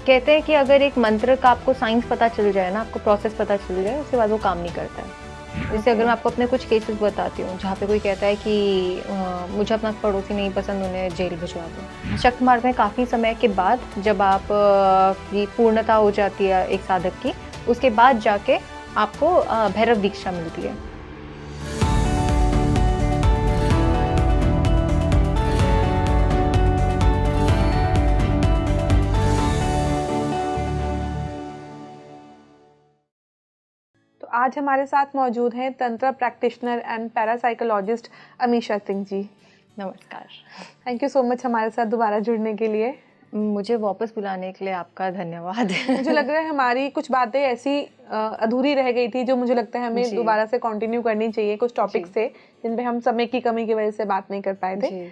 कहते हैं कि अगर एक मंत्र का आपको साइंस पता चल जाए ना, आपको प्रोसेस पता चल जाए, उसके बाद वो काम नहीं करता है। जैसे अगर मैं आपको अपने कुछ केसेस बताती हूँ जहाँ पे कोई कहता है कि मुझे अपना पड़ोसी नहीं पसंद, उन्हें जेल भिजवा दो। शक्त मार्ग में काफ़ी समय के बाद जब आप की पूर्णता हो जाती है एक साधक की, उसके बाद जाके आपको भैरव दीक्षा मिलती है। तो आज हमारे साथ मौजूद हैं तंत्र practitioner and parapsychologist Amisha Singh ji. नमस्कार। थैंक यू सो मच हमारे साथ दोबारा जुड़ने के लिए। मुझे वापस बुलाने के लिए आपका धन्यवाद। मुझे लग रहा है हमारी कुछ बातें ऐसी अधूरी रह गई थी जो मुझे लगता है हमें दोबारा से कंटिन्यू करनी चाहिए, कुछ टॉपिक्स थे जिन पे हम समय की कमी की वजह से बात नहीं कर पाए थे।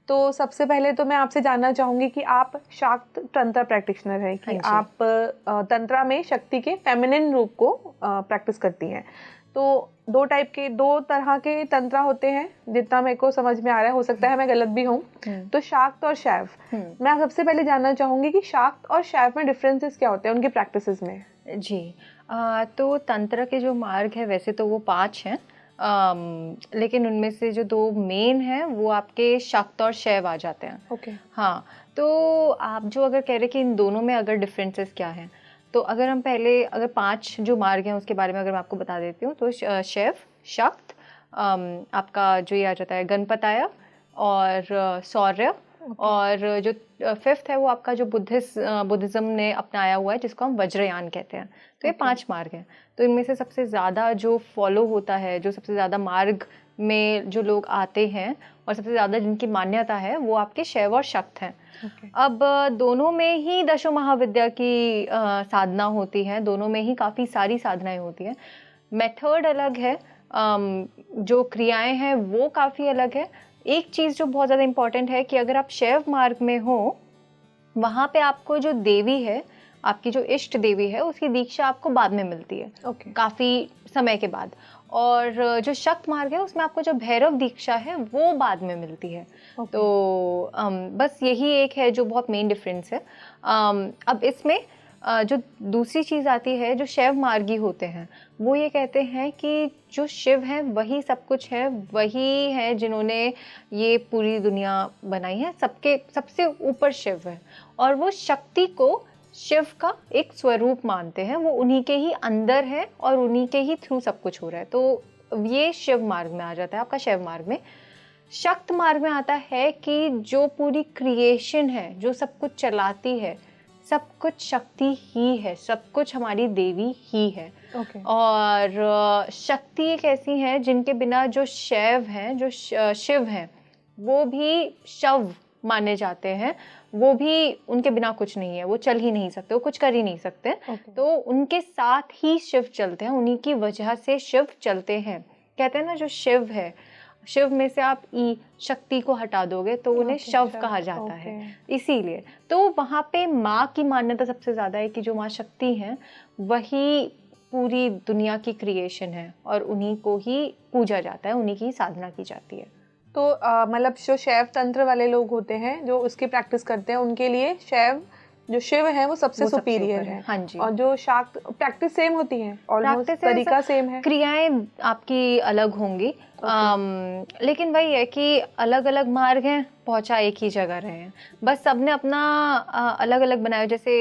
तो सबसे पहले तो मैं आपसे जानना चाहूंगी कि आप शाक्त तंत्र प्रैक्टिशनर हैं, कि आप तंत्रा में शक्ति के फेमिनिन रूप को प्रैक्टिस करती हैं। तो दो तरह के तंत्रा होते हैं जितना मेरे को समझ में आ रहा है, हो सकता है मैं गलत भी हूँ। तो शाक्त और शैव, मैं सबसे पहले जानना चाहूंगी कि शाक्त और शैव में डिफरेंसेस क्या होते हैं उनकी प्रैक्टिसेस में। जी, तो तंत्र के जो मार्ग है वैसे तो वो 5 हैं, लेकिन उनमें से जो 2 मेन हैं वो आपके शाक्त और शैव आ जाते हैं। हाँ, तो आप जो अगर कह रहे कि इन दोनों में अगर डिफरेंसेस क्या हैं, तो अगर हम पहले अगर 5 जो मार्ग हैं उसके बारे में अगर मैं आपको बता देती हूँ, तो शैव, शाक्त, आपका जो ये आ जाता है गणपताय और सौर्य, और जो 5th है वो आपका जो बुद्धिज्म ने अपनाया हुआ है जिसको हम वज्रयान कहते हैं। तो ये 5 मार्ग हैं। तो इनमें से सबसे ज़्यादा जो फॉलो होता है, जो सबसे ज़्यादा मार्ग में जो लोग आते हैं और सबसे ज़्यादा जिनकी मान्यता है वो आपके शैव और शक्त हैं। अब दोनों में ही दशो महाविद्या की साधना होती है, दोनों में ही काफ़ी सारी साधनाएं होती हैं। मेथड अलग है, जो क्रियाएं हैं वो काफ़ी अलग है। एक चीज़ जो बहुत ज़्यादा इम्पॉर्टेंट है कि अगर आप शैव मार्ग में हो, वहाँ पे आपको जो देवी है, आपकी जो इष्ट देवी है, उसकी दीक्षा आपको बाद में मिलती है, काफ़ी समय के बाद। और जो शक्त मार्ग है उसमें आपको जो भैरव दीक्षा है वो बाद में मिलती है। तो बस यही एक है जो बहुत मेन डिफरेंस है। अब इसमें जो दूसरी चीज़ आती है, जो शैव मार्गी होते हैं वो ये कहते हैं कि जो शिव है वही सब कुछ है, वही है जिन्होंने ये पूरी दुनिया बनाई है, सबके सबसे ऊपर शिव है, और वो शक्ति को शिव का एक स्वरूप मानते हैं, वो उन्हीं के ही अंदर है और उन्हीं के ही थ्रू सब कुछ हो रहा है। तो ये शिव मार्ग में आ जाता है आपका शैव मार्ग में। शक्त मार्ग में आता है कि जो पूरी क्रिएशन है, जो सब कुछ चलाती है, सब कुछ शक्ति ही है, सब कुछ हमारी देवी ही है। और शक्ति एक ऐसी है जिनके बिना जो शैव हैं, जो शिव हैं, वो भी शव माने जाते हैं, वो भी उनके बिना कुछ नहीं है, वो चल ही नहीं सकते, वो कुछ कर ही नहीं सकते। तो उनके साथ ही शिव चलते हैं, उन्हीं की वजह से शिव चलते हैं। कहते हैं ना, जो शिव है, शिव में से आप ई शक्ति को हटा दोगे तो उन्हें शव कहा जाता है, इसीलिए। तो वहाँ पे माँ की मान्यता सबसे ज़्यादा है कि जो माँ शक्ति हैं वही पूरी दुनिया की क्रिएशन है और उन्हीं को ही पूजा जाता है, उन्हीं की साधना की जाती है। तो मतलब जो शैव तंत्र वाले लोग होते हैं जो उसकी प्रैक्टिस करते हैं, उनके लिए शैव जो शिव है वो सबसे सुपीरियर है। हाँ जी। और जो शाक्त, प्रैक्टिस सेम होती है, ऑलमोस्ट तरीका सेम है, क्रियाएं आपकी अलग होंगी। लेकिन वही है कि अलग अलग मार्ग हैं, पहुंचा एक ही जगह रहे हैं, बस सबने अपना अलग अलग बनाया। जैसे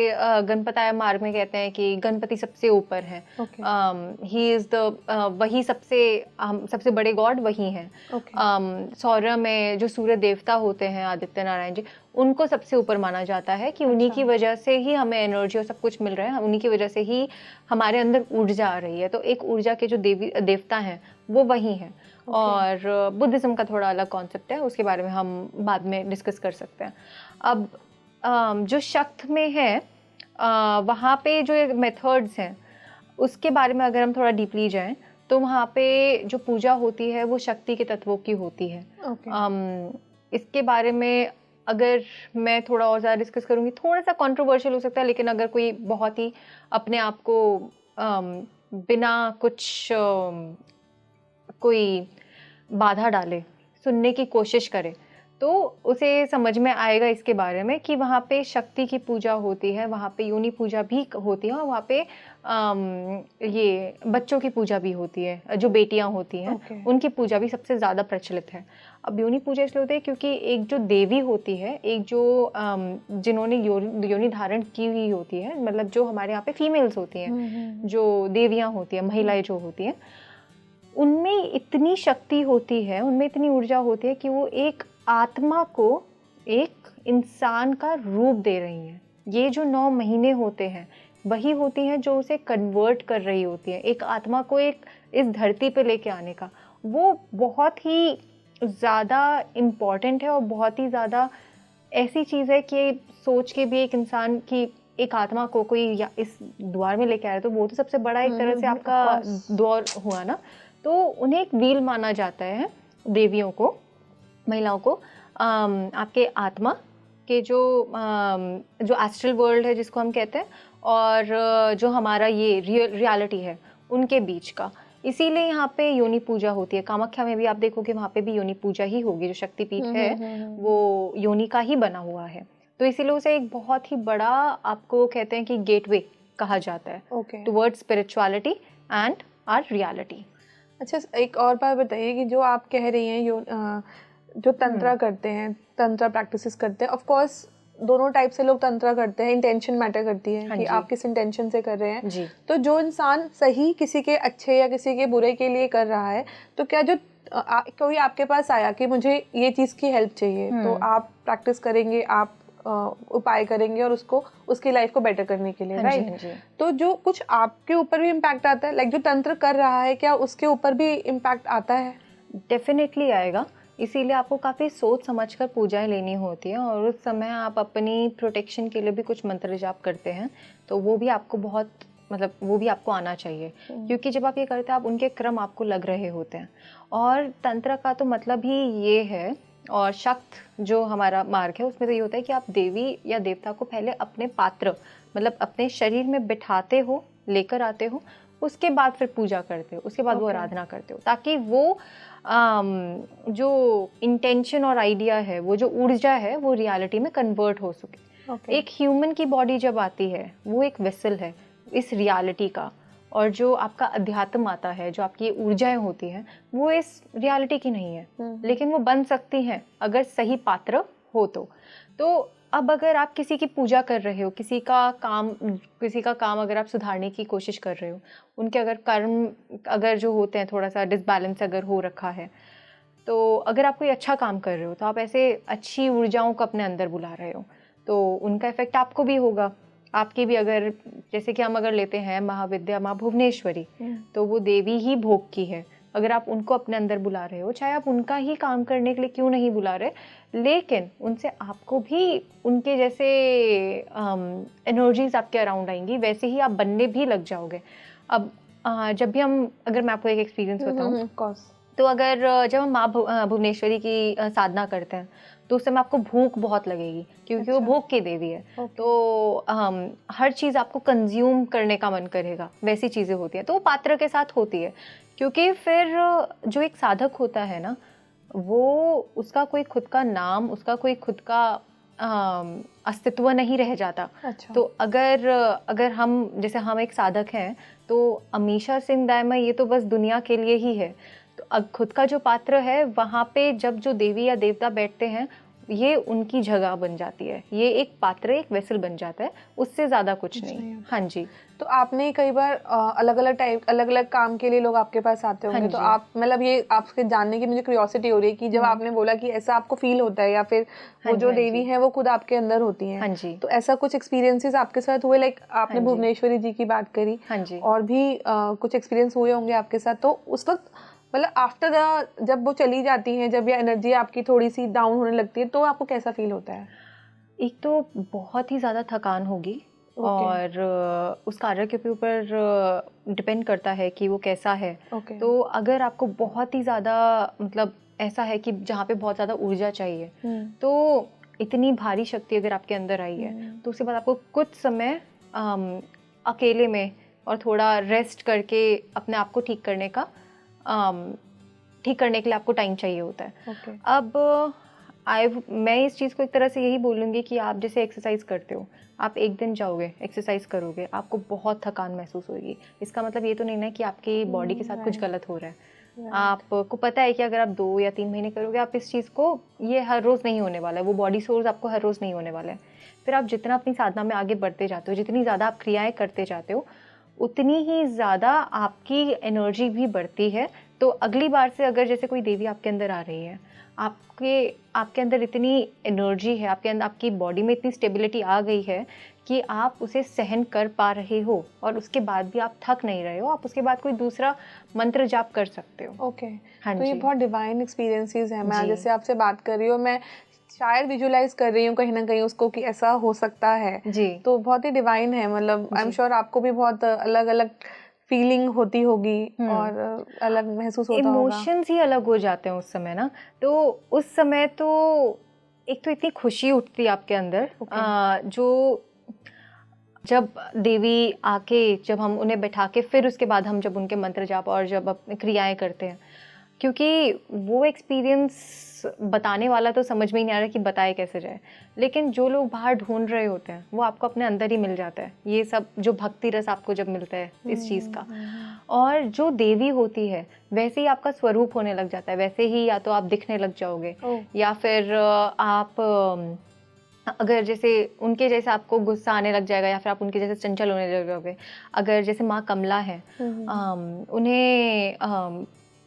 गणपताय मार्ग में कहते हैं कि गणपति सबसे ऊपर है, ही इज द वही सबसे बड़े गॉड वही हैं। सौर्य में जो सूर्य देवता होते हैं, आदित्य नारायण जी, उनको सबसे ऊपर माना जाता है कि उन्हीं की वजह से ही हमें एनर्जी और सब कुछ मिल रहा है, उन्हीं की वजह से ही हमारे अंदर ऊर्जा आ रही है। तो एक ऊर्जा के जो देवता हैं वो वही हैं। और बुद्धिज्म का थोड़ा अलग कॉन्सेप्ट है, उसके बारे में हम बाद में डिस्कस कर सकते हैं। अब जो शक्त में है, वहाँ पे जो मेथड्स हैं उसके बारे में अगर हम थोड़ा डीपली जाएं तो वहाँ पे जो पूजा होती है वो शक्ति के तत्वों की होती है। इसके बारे में अगर मैं थोड़ा और ज़्यादा डिस्कस करूँगी, थोड़ा सा कंट्रोवर्शियल हो सकता है, लेकिन अगर कोई बहुत ही अपने आप को बिना कुछ कोई बाधा डाले सुनने की कोशिश करे तो उसे समझ में आएगा इसके बारे में कि वहाँ पे शक्ति की पूजा होती है, वहाँ पे योनि पूजा भी होती है, और वहाँ पे ये बच्चों की पूजा भी होती है, जो बेटियाँ होती हैं उनकी पूजा भी सबसे ज़्यादा प्रचलित है। अब योनि पूजा इसलिए होती है क्योंकि एक जो देवी होती है, एक जो जिन्होंने योनि धारण की हुई होती है, मतलब जो हमारे यहाँ पे फीमेल्स होती हैं, जो देवियाँ होती हैं, महिलाएं जो होती हैं, उनमें इतनी शक्ति होती है, उनमें इतनी ऊर्जा होती है कि वो एक आत्मा को एक इंसान का रूप दे रही हैं। ये जो 9 महीने होते हैं वही होती हैं जो उसे कन्वर्ट कर रही होती है, एक आत्मा को एक इस धरती पे लेके आने का। वो बहुत ही ज़्यादा इम्पॉर्टेंट है और बहुत ही ज़्यादा ऐसी चीज़ है कि सोच के भी एक इंसान की एक आत्मा को कोई या इस द्वार में लेके आ रहा है, तो वो तो सबसे बड़ा एक तरह से आपका द्वार हुआ ना। तो उन्हें एक व्हील माना जाता है, देवियों को, महिलाओं को, आपके आत्मा के जो एस्ट्रल वर्ल्ड है जिसको हम कहते हैं, और जो हमारा ये रियलिटी है, उनके बीच का। इसीलिए यहाँ पे योनि पूजा होती है। कामाख्या में भी आप देखोगे वहाँ पे भी योनि पूजा ही होगी। जो शक्तिपीठ है वो योनि का ही बना हुआ है, तो इसीलिए उसे एक बहुत ही बड़ा, आपको कहते हैं कि गेटवे कहा जाता है towards spirituality and our reality. अच्छा, एक और बात बताइए कि जो आप कह रही हैं जो तंत्रा करते हैं, तंत्रा प्रैक्टिसेस करते हैं, ऑफ कोर्स दोनों टाइप से लोग तंत्रा करते हैं, इंटेंशन मैटर करती है कि आप किस इंटेंशन से कर रहे हैं। तो जो इंसान सही किसी के अच्छे या किसी के बुरे के लिए कर रहा है, तो क्या जो कोई आपके पास आया कि मुझे ये चीज़ की हेल्प चाहिए, तो आप प्रैक्टिस करेंगे, आप उपाय करेंगे और उसको उसकी लाइफ को बेटर करने के लिए, राइट? तो जो कुछ आपके ऊपर भी इम्पैक्ट आता है, लाइक जो तंत्र कर रहा है, क्या उसके ऊपर भी इम्पैक्ट आता है? डेफिनेटली आएगा। इसीलिए आपको काफ़ी सोच समझकर पूजाएं लेनी होती है, और उस समय आप अपनी प्रोटेक्शन के लिए भी कुछ मंत्र जाप करते हैं, तो वो भी आपको बहुत, मतलब वो भी आपको आना चाहिए, क्योंकि जब आप ये करते हैं आप उनके क्रम आपको लग रहे होते हैं। और तंत्र का तो मतलब ही ये है, और शक्त जो हमारा मार्ग है उसमें तो ये होता है कि आप देवी या देवता को पहले अपने पात्र, मतलब अपने शरीर में बिठाते हो, लेकर आते हो, उसके बाद फिर पूजा करते हो, उसके बाद वो आराधना करते हो, ताकि वो जो इंटेंशन और आइडिया है, वो जो ऊर्जा है, वो रियलिटी में कन्वर्ट हो सके। एक ह्यूमन की बॉडी जब आती है, वो एक वेसल है इस रियलिटी का, और जो आपका अध्यात्म आता है, जो आपकी ऊर्जाएं होती हैं, वो इस रियलिटी की नहीं है, लेकिन वो बन सकती हैं अगर सही पात्र हो तो अब अगर आप किसी की पूजा कर रहे हो, किसी का काम अगर आप सुधारने की कोशिश कर रहे हो, उनके अगर कर्म अगर जो होते हैं थोड़ा सा डिसबैलेंस अगर हो रखा है, तो अगर आप कोई अच्छा काम कर रहे हो तो आप ऐसे अच्छी ऊर्जाओं को अपने अंदर बुला रहे हो, तो उनका इफेक्ट आपको भी होगा। आपकी भी, अगर जैसे कि हम अगर लेते हैं महाविद्या माँ भुवनेश्वरी, तो वो देवी ही भोग की है। अगर आप उनको अपने अंदर बुला रहे हो, चाहे आप उनका ही काम करने के लिए क्यों नहीं बुला रहे, लेकिन उनसे आपको भी उनके जैसे एनर्जीज आपके अराउंड आएंगी, वैसे ही आप बनने भी लग जाओगे। अब जब भी हम, अगर मैं आपको एक एक्सपीरियंस बताऊं, तो अगर जब हम माँ भुवनेश्वरी की साधना करते हैं, तो उस समय आपको भूख बहुत लगेगी, क्योंकि वो भूख की देवी है। तो हर चीज़ आपको कंज्यूम करने का मन करेगा, वैसी चीज़ें होती हैं। तो वो पात्र के साथ होती है, क्योंकि फिर जो एक साधक होता है ना, वो उसका कोई खुद का नाम, उसका कोई खुद का अस्तित्व नहीं रह जाता। तो अगर हम, जैसे हम एक साधक हैं, तो अमीशा सिंह दायमा ये तो बस दुनिया के लिए ही है। तो अब खुद का जो पात्र है, वहाँ पे जब जो देवी या देवता बैठते हैं, ये उनकी जगह बन जाती है, ये एक पात्र, एक वेसल बन जाता है, उससे ज़्यादा कुछ नहीं। हाँ जी। तो आपने कई बार अलग अलग काम के लिए लोग आपके पास आते होंगे, तो आप, मतलब ये आपके जानने की मुझे क्यूरियोसिटी हो रही है कि जब आपने बोला कि ऐसा आपको फील होता है, या फिर वो जो देवी है वो खुद आपके अंदर होती हैं, हाँ जी, तो ऐसा कुछ एक्सपीरियंसेस आपके साथ हुए? लाइक आपने भुवनेश्वरी जी की बात करी, हाँ जी, और भी कुछ एक्सपीरियंस हुए होंगे आपके साथ, तो उस वक्त मतलब आफ्टर जब वो चली जाती हैं, जब ये एनर्जी आपकी थोड़ी सी डाउन होने लगती है, तो आपको कैसा फील होता है? एक तो बहुत ही ज़्यादा थकान होगी, और उस कार्य के ऊपर डिपेंड करता है कि वो कैसा है। तो अगर आपको बहुत ही ज़्यादा, मतलब ऐसा है कि जहाँ पे बहुत ज़्यादा ऊर्जा चाहिए, तो इतनी भारी शक्ति अगर आपके अंदर आई है, तो उसके बाद आपको कुछ समय अकेले में और थोड़ा रेस्ट करके अपने आप को ठीक करने के लिए आपको टाइम चाहिए होता है। अब मैं इस चीज़ को एक तरह से यही बोलूँगी कि आप जैसे एक्सरसाइज करते हो, आप एक दिन जाओगे एक्सरसाइज करोगे, आपको बहुत थकान महसूस होगी, इसका मतलब ये तो नहीं ना कि आपकी बॉडी के साथ कुछ गलत हो रहा है। आपको पता है कि अगर आप 2 या 3 महीने करोगे, आप इस चीज़ को, ये हर रोज़ नहीं होने वाला है, वो बॉडी सोर्स आपको हर रोज़ नहीं होने वाला है। फिर आप जितना अपनी साधना में आगे बढ़ते जाते हो, जितनी ज़्यादा आप क्रियाएं करते जाते हो, उतनी ही ज़्यादा आपकी एनर्जी भी बढ़ती है। तो अगली बार से अगर जैसे कोई देवी आपके अंदर आ रही है, आपके अंदर इतनी एनर्जी है, आपके अंदर, आपकी बॉडी में इतनी स्टेबिलिटी आ गई है कि आप उसे सहन कर पा रहे हो और उसके बाद भी आप थक नहीं रहे हो, आप उसके बाद कोई दूसरा मंत्र जाप कर सकते हो। ओके हाँ, तो ये बहुत डिवाइन एक्सपीरियंसेस है। मैं जैसे आपसे बात कर रही हूँ, मैं शायद विजुलाइज कर रही हूँ कहीं ना कहीं उसको कि ऐसा हो सकता है जी, तो बहुत ही डिवाइन है। मतलब आई एम श्योर आपको भी बहुत अलग अलग फीलिंग होती होगी और अलग महसूस होता होगा, इमोशंस ही अलग हो जाते हैं उस समय ना। तो उस समय तो एक तो इतनी खुशी उठती है आपके अंदर, जो जब देवी आके, जब हम उन्हें बैठा के फिर उसके बाद हम जब उनके मंत्र जाप और जब अपनी क्रियाएं करते हैं, क्योंकि वो एक्सपीरियंस बताने वाला तो समझ में ही नहीं आ रहा कि बताए कैसे जाए, लेकिन जो लोग बाहर ढूंढ रहे होते हैं वो आपको अपने अंदर ही मिल जाता है। ये सब जो भक्ति रस आपको जब मिलता है इस चीज़ का, और जो देवी होती है वैसे ही आपका स्वरूप होने लग जाता है, वैसे ही या तो आप दिखने लग जाओगे या फिर आप अगर जैसे उनके जैसे आपको गुस्सा आने लग जाएगा या फिर आप उनके जैसे चंचल होने लग जाओगे। अगर जैसे माँ कमला है, उन्हें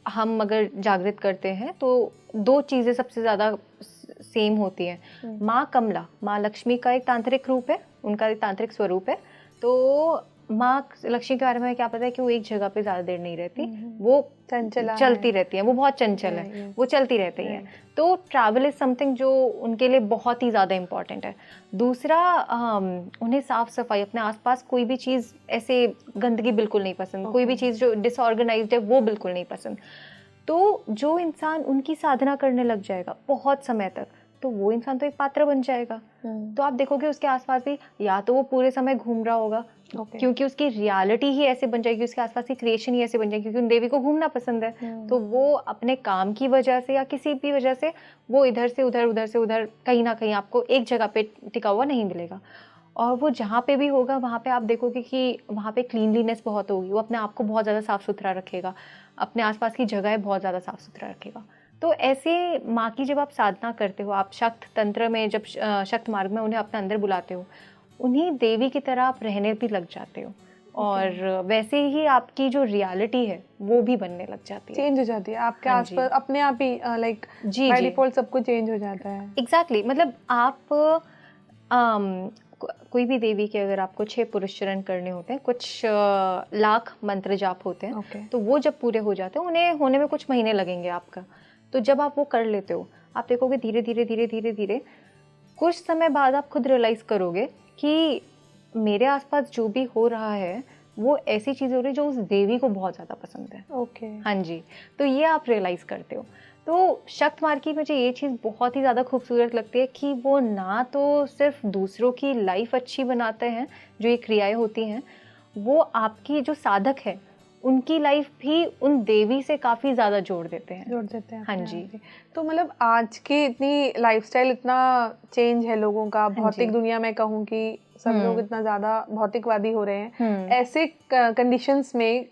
हम अगर जागृत करते हैं तो 2 चीज़ें सबसे ज़्यादा सेम होती हैं। माँ कमला, माँ लक्ष्मी का एक तांत्रिक रूप है, उनका एक तांत्रिक स्वरूप है। तो माँ लक्ष्मी के बारे में क्या पता है कि वो एक जगह पे ज़्यादा देर नहीं रहती, वो चलती रहती है, वो बहुत चंचल है, वो चलती रहती है। तो ट्रैवल इज़ समथिंग जो उनके लिए बहुत ही ज़्यादा इम्पॉर्टेंट है। दूसरा, उन्हें साफ़ सफाई, अपने आसपास कोई भी चीज़ ऐसे गंदगी बिल्कुल नहीं पसंद, कोई भी चीज़ जो डिसऑर्गेनाइज्ड है वो बिल्कुल नहीं पसंद। तो जो इंसान उनकी साधना करने लग जाएगा बहुत समय तक, तो वो इंसान तो एक पात्र बन जाएगा। तो आप देखोगे उसके आसपास भी या तो वो पूरे समय घूम रहा होगा, क्योंकि उसकी रियलिटी ही ऐसे बन जाएगी, उसके आसपास की क्रिएशन ही ऐसे बन जाएगी, क्योंकि उन देवी को घूमना पसंद है। तो वो अपने काम की वजह से या किसी भी वजह से वो इधर से उधर, उधर से उधर, कहीं ना कहीं आपको एक जगह पे टिका हुआ नहीं मिलेगा। और वो जहाँ पे भी होगा वहाँ पे आप देखोगे कि वहाँ पे क्लीनलीनेस बहुत होगी, वो अपने आप को बहुत ज़्यादा साफ़ सुथरा रखेगा, अपने आसपास की जगह बहुत ज़्यादा साफ़ सुथरा रखेगा। तो ऐसे माँ की जब आप साधना करते हो, आप शक्त तंत्र में, जब शक्त मार्ग में उन्हें अपने अंदर बुलाते हो, उन्हीं देवी की तरह आप रहने भी लग जाते हो। और वैसे ही आपकी जो रियलिटी है वो भी बनने लग जाती है, चेंज हो जाती है आपके आसपास अपने आप ही, लाइक बाय डिफॉल्ट सब कुछ चेंज हो जाता है। एग्जैक्टली मतलब आप कोई भी देवी के अगर आपको 6 पुरुष चरण करने होते हैं, कुछ लाख मंत्र जाप होते हैं, तो वो जब पूरे हो जाते हैं, उन्हें होने में कुछ महीने लगेंगे आपका। तो जब आप वो कर लेते हो, आप देखोगे धीरे धीरे धीरे धीरे धीरे कुछ समय बाद आप खुद रियलाइज़ करोगे कि मेरे आसपास जो भी हो रहा है वो ऐसी चीज़ हो रही है जो उस देवी को बहुत ज़्यादा पसंद है। हाँ जी, तो ये आप रियलाइज़ करते हो। तो शक्त मार्ग की मुझे ये चीज़ बहुत ही ज़्यादा खूबसूरत लगती है कि वो ना तो सिर्फ दूसरों की लाइफ अच्छी बनाते हैं, जो ये क्रियाएं होती हैं, वो आपकी जो साधक है उनकी लाइफ भी उन देवी से काफ़ी ज़्यादा जोड़ देते हैं। हाँ जी। तो मतलब आज की इतनी लाइफस्टाइल, इतना चेंज है लोगों का, भौतिक दुनिया में कहूँ कि सब लोग इतना ज़्यादा भौतिकवादी हो रहे हैं, ऐसे कंडीशंस में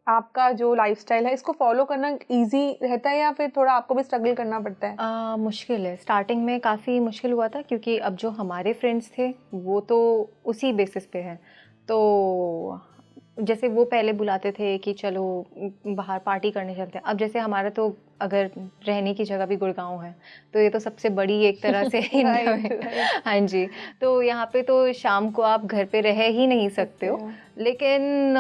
आपका जो लाइफस्टाइल है इसको फॉलो करना इजी रहता है या फिर थोड़ा आपको भी स्ट्रगल करना पड़ता है? मुश्किल है, स्टार्टिंग में काफ़ी मुश्किल हुआ था, क्योंकि अब जो हमारे फ्रेंड्स थे वो तो उसी बेसिस पे हैं। तो जैसे वो पहले बुलाते थे कि चलो बाहर पार्टी करने चलते हैं, अब जैसे हमारा तो अगर रहने की जगह भी गुड़गांव है, तो ये तो सबसे बड़ी एक तरह से इंडिया में। हाँ जी, तो यहाँ पे तो शाम को आप घर पे रह ही नहीं सकते हो, लेकिन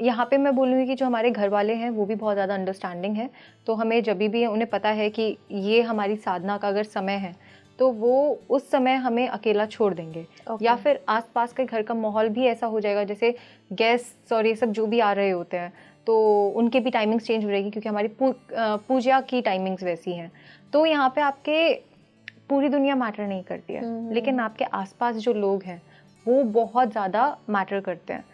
यहाँ पे मैं बोलूँगी कि जो हमारे घर वाले हैं वो भी बहुत ज़्यादा अंडरस्टैंडिंग है। तो हमें जब भी उन्हें पता है कि ये हमारी साधना का अगर समय है, तो वो उस समय हमें अकेला छोड़ देंगे। या फिर आसपास के घर का माहौल भी ऐसा हो जाएगा, जैसे गेस्ट और ये सब जो भी आ रहे होते हैं तो उनके भी टाइमिंग्स चेंज हो रहेगी, क्योंकि हमारी पूजा की टाइमिंग्स वैसी हैं। तो यहाँ पे आपके पूरी दुनिया मैटर नहीं करती है, लेकिन आपके आसपास जो लोग हैं वो बहुत ज़्यादा मैटर करते हैं।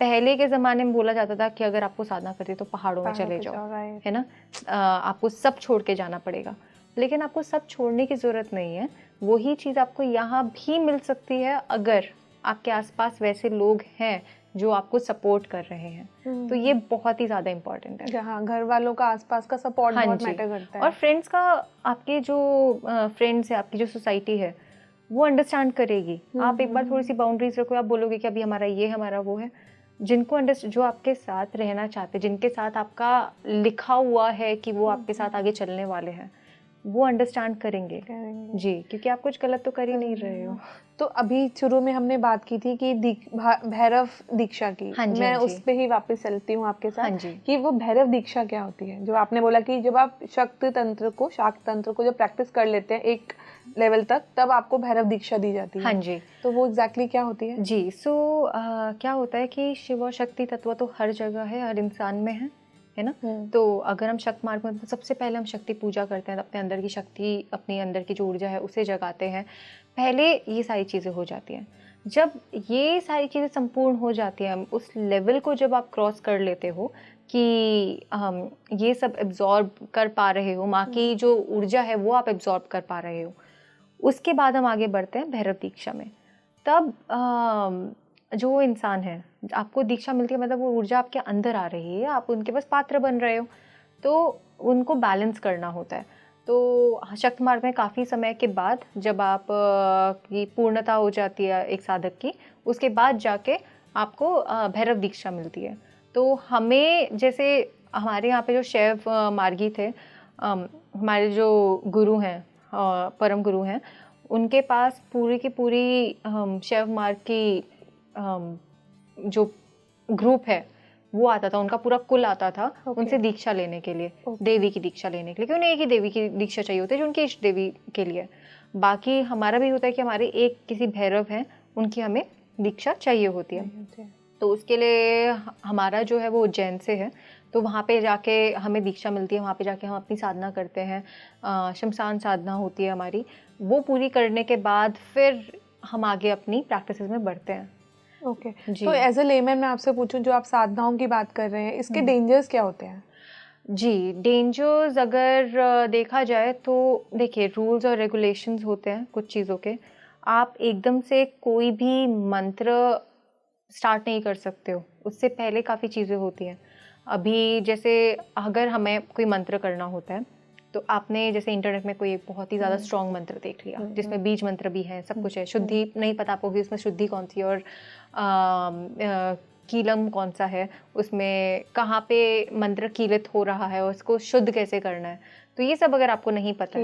पहले के ज़माने में बोला जाता था कि अगर आपको साधना करती है तो पहाड़ों में चले जाओ, है ना, आपको सब छोड़ के जाना पड़ेगा। लेकिन आपको सब छोड़ने की ज़रूरत नहीं है। वही चीज़ आपको यहाँ भी मिल सकती है अगर आपके आसपास वैसे लोग हैं जो आपको सपोर्ट कर रहे हैं, तो ये बहुत ही ज़्यादा इम्पोर्टेंट है। हाँ, घर वालों का, आसपास का सपोर्ट बहुत मैटर करता है। और फ्रेंड्स का, आपके जो फ्रेंड्स है, आपकी जो सोसाइटी है, वो अंडरस्टैंड करेगी। आप एक बार थोड़ी सी बाउंड्रीज रखो, आप बोलोगे कि अभी हमारा ये, हमारा वो है। जिनको जो आपके साथ रहना चाहते, जिनके साथ आपका लिखा हुआ है कि वो आपके साथ आगे चलने वाले हैं, वो अंडरस्टैंड करेंगे जी, क्योंकि आप कुछ गलत तो कर ही नहीं रहे हो। तो अभी शुरू में हमने बात की थी कि भैरव दीक्षा की। मैं उस पे ही वापस चलती हूँ आपके साथ कि वो भैरव दीक्षा क्या होती है। जो आपने बोला कि जब आप शाक्त तंत्र को जब प्रैक्टिस कर लेते हैं एक लेवल तक, तब आपको भैरव दीक्षा दी जाती है। हाँ जी। तो वो एग्जैक्टली क्या होती है? जी, क्या होता है कि शिव और शक्ति तत्व तो हर जगह है, हर इंसान में है ना। तो अगर हम शक्त मार्ग में, तो सबसे पहले हम शक्ति पूजा करते हैं, अपने अंदर की शक्ति, अपने अंदर की जो ऊर्जा है उसे जगाते हैं। पहले ये सारी चीज़ें हो जाती हैं। जब ये सारी चीज़ें संपूर्ण हो जाती हैं, उस लेवल को जब आप क्रॉस कर लेते हो कि ये सब एब्जॉर्ब कर पा रहे हो, माँ की जो ऊर्जा है वो आप एब्जॉर्ब कर पा रहे हो, उसके बाद हम आगे बढ़ते हैं भैरव दीक्षा में। तब जो इंसान है, आपको दीक्षा मिलती है, मतलब वो ऊर्जा आपके अंदर आ रही है, आप उनके बस पात्र बन रहे हो, तो उनको बैलेंस करना होता है। तो शक्त मार्ग में काफ़ी समय के बाद जब आप की पूर्णता हो जाती है एक साधक की, उसके बाद जाके आपको भैरव दीक्षा मिलती है। तो हमें, जैसे हमारे यहाँ पे जो शैव मार्गी थे, हमारे जो गुरु हैं, परम गुरु हैं, उनके पास पूरी की पूरी शैव मार्ग की जो ग्रुप है वो आता था, उनका पूरा कुल आता था उनसे दीक्षा लेने के लिए, देवी की दीक्षा लेने के लिए, क्योंकि उन्हें एक ही देवी की दीक्षा चाहिए होती है जो उनकी इष्ट देवी के लिए। बाकी हमारा भी होता है कि हमारे एक किसी भैरव हैं, उनकी हमें दीक्षा चाहिए होती है। तो उसके लिए हमारा जो है वो उज्जैन से है, तो वहाँ पे जाके हमें दीक्षा मिलती है। वहाँ पे जाके हम अपनी साधना करते हैं, शमशान साधना होती है हमारी। वो पूरी करने के बाद फिर हम आगे अपनी प्रैक्टिसेस में बढ़ते हैं। ओके। तो एज अ लेमैन मैं आपसे पूछूं, जो आप साधनाओं की बात कर रहे हैं, इसके डेंजर्स क्या होते हैं? जी, डेंजर्स अगर देखा जाए तो देखिए, रूल्स और रेगुलेशंस होते हैं कुछ चीज़ों के। आप एकदम से कोई भी मंत्र स्टार्ट नहीं कर सकते हो, उससे पहले काफ़ी चीज़ें होती हैं। अभी जैसे अगर हमें कोई मंत्र करना होता है, तो आपने जैसे इंटरनेट में कोई बहुत ही ज़्यादा स्ट्रॉन्ग मंत्र देख लिया, जिसमें बीज मंत्र भी है, सब कुछ है, शुद्धि नहीं पता आपको कि उसमें शुद्धि कौन सी है और कीलम कौन सा है, उसमें कहाँ पे मंत्र कीलित हो रहा है और उसको शुद्ध कैसे करना है। तो ये सब अगर आपको नहीं पता,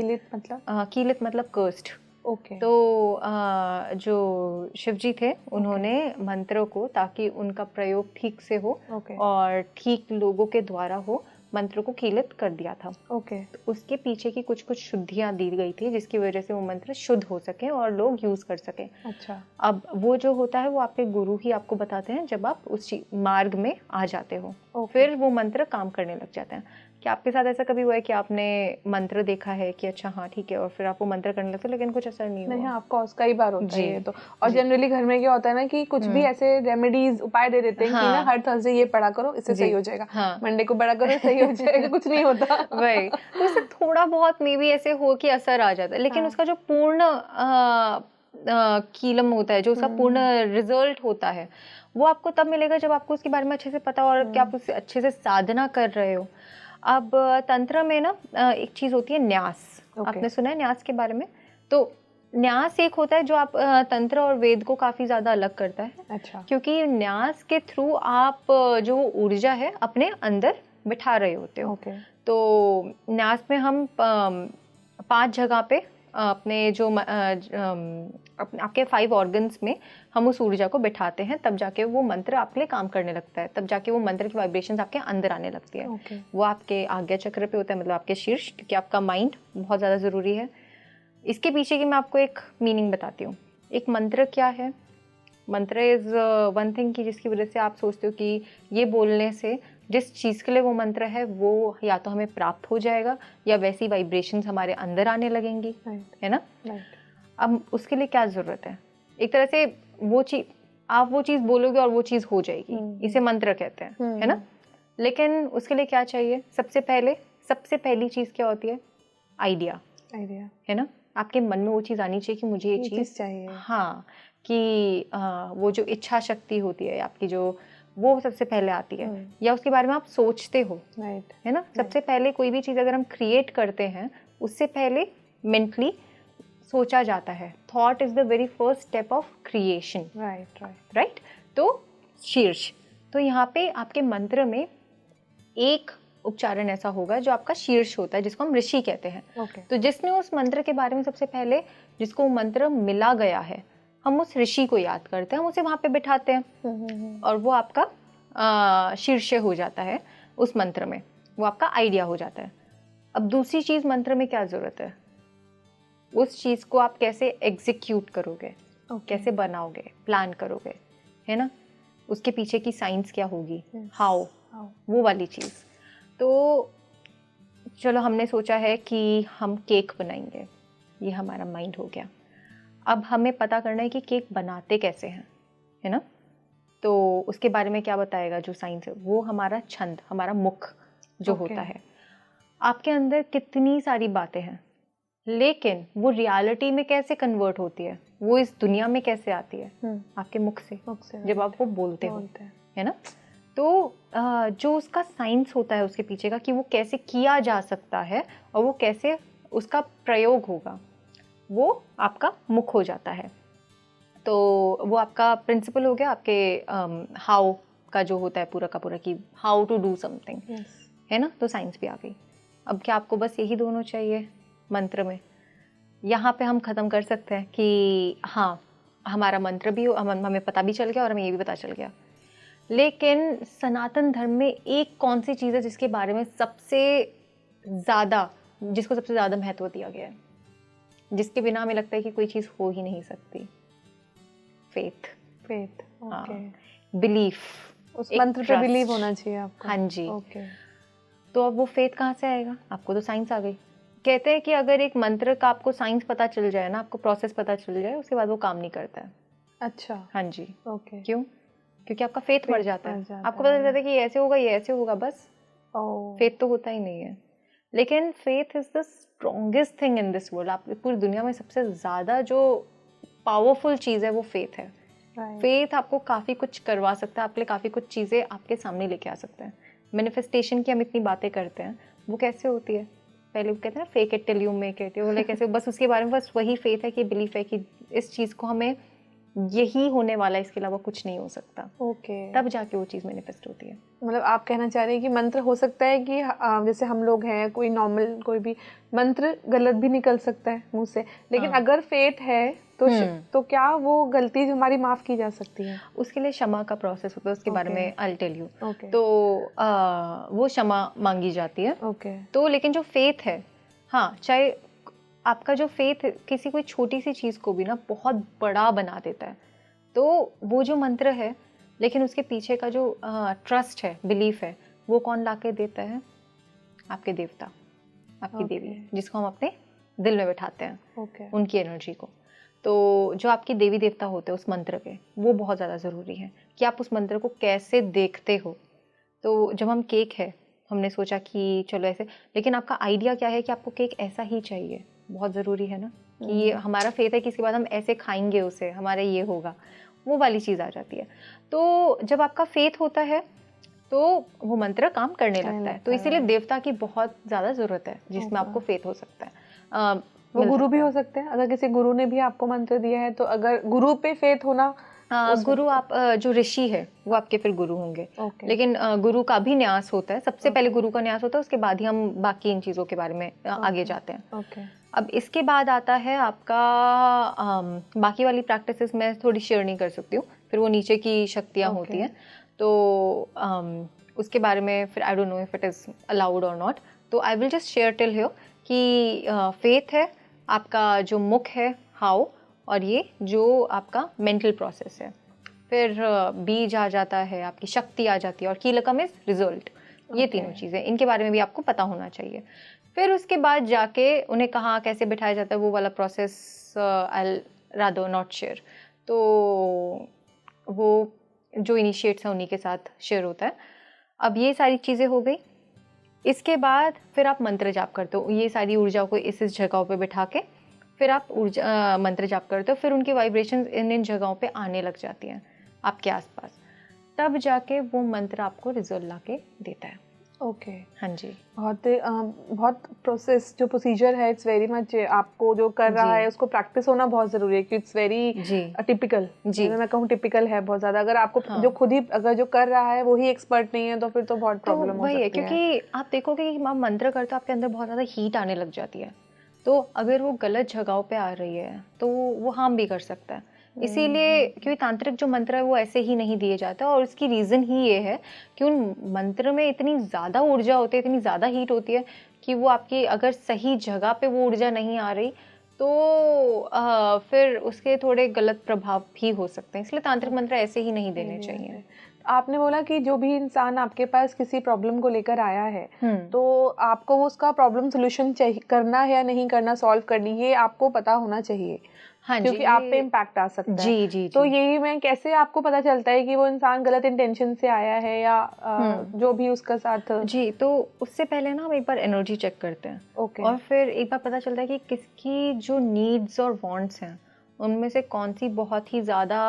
कीलित मतलब कर्स्ड। ओके। तो जो शिवजी थे, उन्होंने मंत्रों को, ताकि उनका प्रयोग ठीक से हो और ठीक लोगों के द्वारा हो, मंत्र को कीलित कर दिया था। ओके। तो उसके पीछे की कुछ कुछ शुद्धियाँ दी गई थी, जिसकी वजह से वो मंत्र शुद्ध हो सके और लोग यूज कर सके। अच्छा। अब वो जो होता है वो आपके गुरु ही आपको बताते हैं जब आप उस मार्ग में आ जाते हो। फिर वो मंत्र काम करने लग जाते हैं। क्या आपके साथ ऐसा कभी हुआ है कि आपने मंत्र देखा है कि अच्छा हाँ ठीक है, और फिर आप वो मंत्र करने लगते लेकिन कुछ असर नहीं हुआ? नहीं, ऑफकोर्स कई बार होता है ये तो। और जनरली घर में क्या होता है ना कि कुछ भी ऐसे रेमेडीज, उपाय दे देते हैं कि ना हर थर्सडे ये पढ़ा करो, इससे सही हो जाएगा, मंडे को पढ़ा करो, सही हो जाएगा, कुछ नहीं होता। वही, तो इससे थोड़ा बहुत मे बी ऐसे हो कि असर आ जाता है, लेकिन उसका जो पूर्ण कीलम होता है, जो उसका पूर्ण रिजल्ट होता है, वो आपको तब मिलेगा जब आपको उसके बारे में अच्छे से पता और कि आप उससे अच्छे से साधना कर रहे हो। अब तंत्र में ना एक चीज होती है न्यास। आपने सुना है न्यास के बारे में? तो न्यास एक होता है जो आप तंत्र और वेद को काफी ज्यादा अलग करता है। अच्छा। क्योंकि न्यास के थ्रू आप जो ऊर्जा है अपने अंदर बिठा रहे होते हो। तो न्यास में हम 5 जगह पे अपने जो आपके 5 ऑर्गन्स में हम उस ऊर्जा को बिठाते हैं, तब जाके वो मंत्र आपके लिए काम करने लगता है, तब जाके वो मंत्र की वाइब्रेशंस आपके अंदर आने लगती है। वो आपके आज्ञा चक्र पे होता है, मतलब आपके शीर्ष, क्योंकि आपका माइंड बहुत ज़्यादा ज़रूरी है। इसके पीछे की मैं आपको एक मीनिंग बताती हूँ। एक मंत्र क्या है? मंत्र इज़ वन थिंग की जिसकी वजह से आप सोचते हो कि ये बोलने से जिस चीज़ के लिए वो मंत्र है वो या तो हमें प्राप्त हो जाएगा या वैसी वाइब्रेशंस हमारे अंदर आने लगेंगी, है ना? अब उसके लिए क्या ज़रूरत है? एक तरह से वो चीज़, आप वो चीज़ बोलोगे और वो चीज़ हो जाएगी, इसे मंत्र कहते हैं, है ना? लेकिन उसके लिए क्या चाहिए? सबसे पहली चीज़ क्या होती है? आइडिया। आइडिया, है ना, आपके मन में वो चीज़ आनी चाहिए कि मुझे ये चीज़ चाहिए। हाँ, कि वो जो इच्छा शक्ति होती है आपकी, जो वो सबसे पहले आती है, या उसके बारे में आप सोचते हो, राइट, है ना। सबसे पहले कोई भी चीज़ अगर हम क्रिएट करते हैं, उससे पहले मेंटली सोचा जाता है। Thought is the very first step of creation. Right. तो शीर्ष, तो यहाँ पे आपके मंत्र में एक उच्चारण ऐसा होगा जो आपका शीर्ष होता है, जिसको हम ऋषि कहते हैं। तो जिसने उस मंत्र के बारे में सबसे पहले, जिसको मंत्र मिला गया है, हम उस ऋषि को याद करते हैं, हम उसे वहां पे बिठाते हैं और वो आपका शीर्ष हो जाता है उस मंत्र में, वो आपका आइडिया हो जाता है। अब दूसरी चीज मंत्र में क्या जरूरत है, उस चीज को आप कैसे एग्जीक्यूट करोगे, कैसे बनाओगे, प्लान करोगे, है ना, उसके पीछे की साइंस क्या होगी, हाउ, वो वाली चीज। तो चलो हमने सोचा है कि हम केक बनाएंगे, ये हमारा माइंड हो गया। अब हमें पता करना है कि केक बनाते कैसे हैं, है ना। तो उसके बारे में क्या बताएगा जो साइंस है, वो हमारा छंद, हमारा मुख जो होता है। आपके अंदर कितनी सारी बातें हैं, लेकिन वो रियलिटी में कैसे कन्वर्ट होती है, वो इस दुनिया में कैसे आती है, आपके मुख से जब आप वो बोलते हो, है ना। तो जो उसका साइंस होता है उसके पीछे का, कि वो कैसे किया जा सकता है और वो कैसे उसका प्रयोग होगा, वो आपका मुख हो जाता है। तो वो आपका प्रिंसिपल हो गया आपके हाउ का जो होता है पूरा का पूरा, कि हाउ टू डू समथिंग, है ना। तो साइंस भी आ गई। अब क्या आपको बस यही दोनों चाहिए मंत्र में? यहाँ पे हम ख़त्म कर सकते हैं कि हाँ, हमारा मंत्र भी हमें पता भी चल गया और हमें ये भी पता चल गया, लेकिन सनातन धर्म में एक कौन सी चीज़ है जिसके बारे में सबसे ज़्यादा, जिसको सबसे ज़्यादा महत्व दिया गया है, जिसके बिना हमें लगता है कि कोई चीज़ हो ही नहीं सकती? फेथ। ओके, बिलीफ, उस मंत्र पे बिलीव होना चाहिए आपको। हाँ जी। तो अब वो फेथ कहाँ से आएगा? आपको तो साइंस आ गई। कहते हैं कि अगर एक मंत्र का आपको साइंस पता चल जाए ना, आपको प्रोसेस पता चल जाए, उसके बाद वो काम नहीं करता है। अच्छा, हाँ जी। ओके। क्यों? क्योंकि आपका फेथ मर जाता है। आपको पता चल जाता है कि ये ऐसे होगा, ये ऐसे होगा, बस फेथ तो होता ही नहीं है। लेकिन faith is the strongest thing in this world. आप पूरी दुनिया में सबसे ज्यादा जो पावरफुल चीज है वो फेथ है। फेथ आपको काफी कुछ करवा सकता है, आपके लिए काफी कुछ चीजें आपके सामने लेके आ सकता है। मैनिफेस्टेशन की हम इतनी बातें करते हैं, वो कैसे होती है? पहले वो कहते हैं ना, fake it till you make it, वो कैसे, बस उसके बारे में बस वही फेथ है कि बिलीफ है कि इस चीज को हमें यही होने वाला है, इसके अलावा कुछ नहीं हो सकता। तब जाके वो चीज मैनिफेस्ट होती है। मतलब आप कहना चाह रहे हैं कि मंत्र हो सकता है कि जैसे हम लोग हैं, कोई नॉर्मल कोई भी मंत्र गलत भी निकल सकता है मुंह से, लेकिन अगर फेथ है तो क्या वो गलती हमारी माफ की जा सकती है? उसके लिए क्षमा का प्रोसेस होता है, उसके बारे में आई विल टेल यू। तो वो क्षमा मांगी जाती है। तो लेकिन जो फेथ है, हाँ, चाहे आपका जो फेथ किसी कोई छोटी सी चीज को भी ना बहुत बड़ा बना देता है, तो वो जो मंत्र है, लेकिन उसके पीछे का जो ट्रस्ट है, बिलीफ है, वो कौन लाके देता है? आपके देवता, आपकी देवी, जिसको हम अपने दिल में बैठाते हैं, उनकी एनर्जी को। तो जो आपकी देवी देवता होते हैं उस मंत्र के, वो बहुत ज़्यादा ज़रूरी है कि आप उस मंत्र को कैसे देखते हो। तो जब हम केक है, हमने सोचा कि चलो ऐसे, लेकिन आपका आइडिया क्या है कि आपको केक ऐसा ही चाहिए? बहुत ज़रूरी है ना कि ये हमारा फेथ है कि इसके बाद हम ऐसे खाएंगे उसे, हमारा ये होगा, वो वाली चीज़ आ जाती है। तो जब आपका फेथ होता है तो वो मंत्र काम करने लगता है। तो इसीलिए देवता की बहुत ज़्यादा ज़रूरत है जिसमें आपको फेथ हो सकता है। वो गुरु भी हो सकते हैं, अगर किसी गुरु ने भी आपको मंत्र दिया है, तो अगर गुरु पे फेथ होना, गुरु आप जो ऋषि है वो आपके फिर गुरु होंगे। लेकिन गुरु का भी न्यास होता है, सबसे पहले गुरु का न्यास होता है, उसके बाद ही हम बाकी इन चीज़ों के बारे में आगे जाते हैं। अब इसके बाद आता है आपका बाकी वाली प्रैक्टिसेस मैं थोड़ी शेयर नहीं कर सकती हूँ, फिर वो नीचे की शक्तियाँ होती हैं, तो उसके बारे में फिर I don't know if it is allowed और नॉट। तो I will just share till here कि फेथ है आपका जो मुख है, हाउ, और ये जो आपका मेंटल प्रोसेस है। फिर बीज आ जाता है, आपकी शक्ति आ जाती है, और कीलकम इज रिजल्ट। ये तीनों चीज़ें, इनके बारे में भी आपको पता होना चाहिए। फिर उसके बाद जाके उन्हें कहाँ कैसे बिठाया जाता है, वो वाला process I rather not share. तो वो जो इनिशिएट्स हैं उन्हीं के साथ शेयर होता है। अब ये सारी चीज़ें हो गई। इसके बाद फिर आप मंत्र जाप करते हो, ये सारी ऊर्जाओं को इस जगहों पे बिठा के फिर आप मंत्र जाप करते हो, फिर उनकी वाइब्रेशंस इन जगहों पे आने लग जाती हैं आपके आसपास, तब जाके वो मंत्र आपको रिजल्ट ला के देता है। ओके हाँ जी। बहुत प्रोसेस जो प्रोसीजर है, इट्स वेरी मच, आपको जो कर रहा है उसको प्रैक्टिस होना बहुत ज़रूरी है, क्योंकि इट्स वेरी टिपिकल जी, मैं कहूँ टिपिकल है बहुत ज़्यादा। अगर आपको जो खुद ही अगर जो कर रहा है वही एक्सपर्ट नहीं है तो फिर तो बहुत प्रॉब्लम हो सकती है। क्योंकि आप देखोगे कि आप मंत्र करते हो आपके अंदर बहुत ज़्यादा हीट आने लग जाती है, तो अगर वो गलत जगहों पे आ रही है तो वो हार्म भी कर सकता है। इसीलिए क्योंकि तांत्रिक जो मंत्र है वो ऐसे ही नहीं दिए जाता, और उसकी रीज़न ही ये है कि उन मंत्र में इतनी ज़्यादा ऊर्जा होती है, इतनी ज़्यादा हीट होती है कि वो आपकी अगर सही जगह पे वो ऊर्जा नहीं आ रही तो फिर उसके थोड़े गलत प्रभाव भी हो सकते हैं, इसलिए तांत्रिक मंत्र ऐसे ही नहीं देने चाहिए। आपने बोला कि जो भी इंसान आपके पास किसी प्रॉब्लम को लेकर आया है तो आपको उसका प्रॉब्लम सोल्यूशन करना है या नहीं करना, सॉल्व करनी, ये आपको पता होना चाहिए। हाँ, क्योंकि आप पे इम्पैक्ट आ सकता है। जी जी। तो यही मैं कैसे आपको पता चलता है कि वो इंसान गलत इंटेंशन से आया है या जो भी उसका साथ। जी, तो उससे पहले ना हम एक बार एनर्जी चेक करते हैं। ओके। और फिर एक बार पता चलता है कि किसकी जो नीड्स और वांट्स हैं उनमें से कौन सी बहुत ही ज़्यादा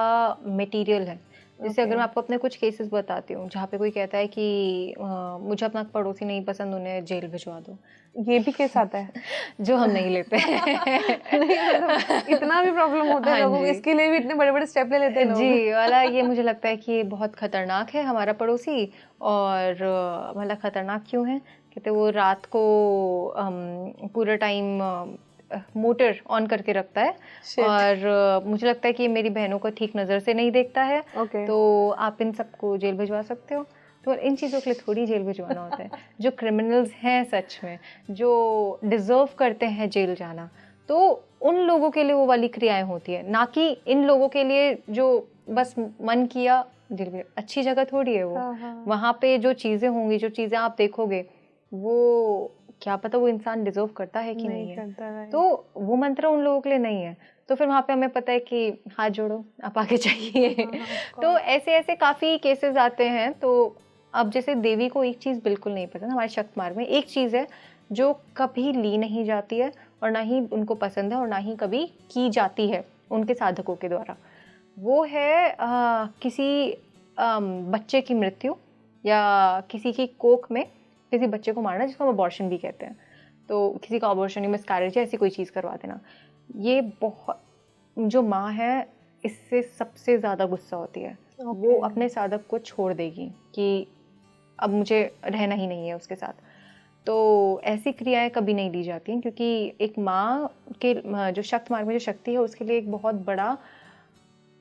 मटेरियल है। जैसे अगर मैं आपको अपने कुछ केसेस बताती हूँ जहाँ पे कोई कहता है कि मुझे अपना पड़ोसी नहीं पसंद, उन्हें जेल भिजवा दो, ये भी केस आता है जो हम नहीं लेते नहीं, मतलब इतना भी प्रॉब्लम होता है लोगों को, इसके लिए भी इतने बड़े बड़े स्टेप ले लेते हैं लोग। जी वाला, ये मुझे लगता है कि ये बहुत खतरनाक है हमारा पड़ोसी। और मतलब खतरनाक क्यों है, कहते वो रात को पूरा टाइम मोटर ऑन करके रखता है और मुझे लगता है कि ये मेरी बहनों को ठीक नज़र से नहीं देखता है। तो आप इन सबको जेल भिजवा सकते हो। तो इन चीज़ों के लिए थोड़ी जेल भिजवाना होता है। जो क्रिमिनल्स हैं सच में, जो डिज़र्व करते हैं जेल जाना, तो उन लोगों के लिए वो वाली क्रियाएं होती है, ना कि इन लोगों के लिए जो बस मन किया जेल में। अच्छी जगह थोड़ी है वो। वहाँ पे जो चीज़ें होंगी, जो चीज़ें आप देखोगे, वो क्या पता वो इंसान डिजर्व करता है कि नहीं है। तो वो मंत्र उन लोगों के लिए नहीं है। तो फिर वहाँ पे हमें पता है कि हाथ जोड़ो, आप आगे चाहिए। तो ऐसे ऐसे काफ़ी केसेस आते हैं। तो अब जैसे देवी को एक चीज़ बिल्कुल नहीं पसंद, हमारे शक्त मार्ग में एक चीज़ है जो कभी ली नहीं जाती है और ना ही उनको पसंद है और ना ही कभी की जाती है उनके साधकों के द्वारा। वो है किसी बच्चे की मृत्यु या किसी की कोख में किसी बच्चे को मारना, जिसको हम अबॉर्शन भी कहते हैं। तो किसी का अबॉर्शन या मिसकैरेज या ऐसी कोई चीज़ करवा देना, ये बहुत, जो माँ है इससे सबसे ज़्यादा गुस्सा होती है। वो अपने साधक को छोड़ देगी कि अब मुझे रहना ही नहीं है उसके साथ। तो ऐसी क्रियाएं कभी नहीं ली जाती हैं, क्योंकि एक माँ के जो शक्त मार्ग में जो शक्ति है उसके लिए एक बहुत बड़ा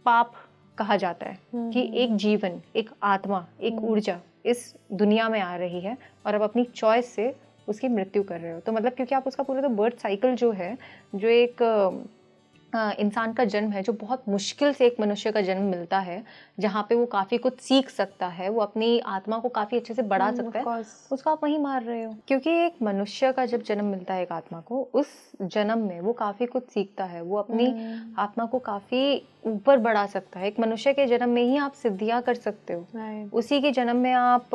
पाप कहा जाता है कि एक जीवन, एक आत्मा, एक ऊर्जा इस दुनिया में आ रही है और अब अपनी चॉइस से उसकी मृत्यु कर रहे हो। तो मतलब क्योंकि आप उसका पूरा तो बर्थ साइकिल जो है, जो एक इंसान का जन्म है, जो बहुत मुश्किल से एक मनुष्य का जन्म मिलता है, जहाँ पे वो काफ़ी कुछ सीख सकता है, वो अपनी आत्मा को काफ़ी अच्छे से बढ़ा सकता है, उसको आप वहीं मार रहे हो। क्योंकि एक मनुष्य का जब जन्म मिलता है एक आत्मा को, उस जन्म में वो काफ़ी कुछ सीखता है, वो अपनी आत्मा को काफ़ी ऊपर बढ़ा सकता है। एक मनुष्य के जन्म में ही आप सिद्धियाँ कर सकते हो, उसी के जन्म में आप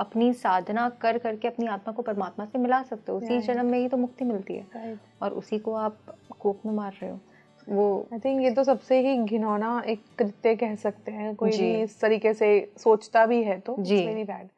अपनी साधना कर करके अपनी आत्मा को परमात्मा से मिला सकते हो, उसी जन्म में ही तो मुक्ति मिलती है, और उसी को आप कोख में मार रहे हो। वो आई थिंक ये तो सबसे ही घिनौना एक कृत्य कह सकते हैं, कोई भी इस तरीके से सोचता भी है तो इट्स वेरी बैड।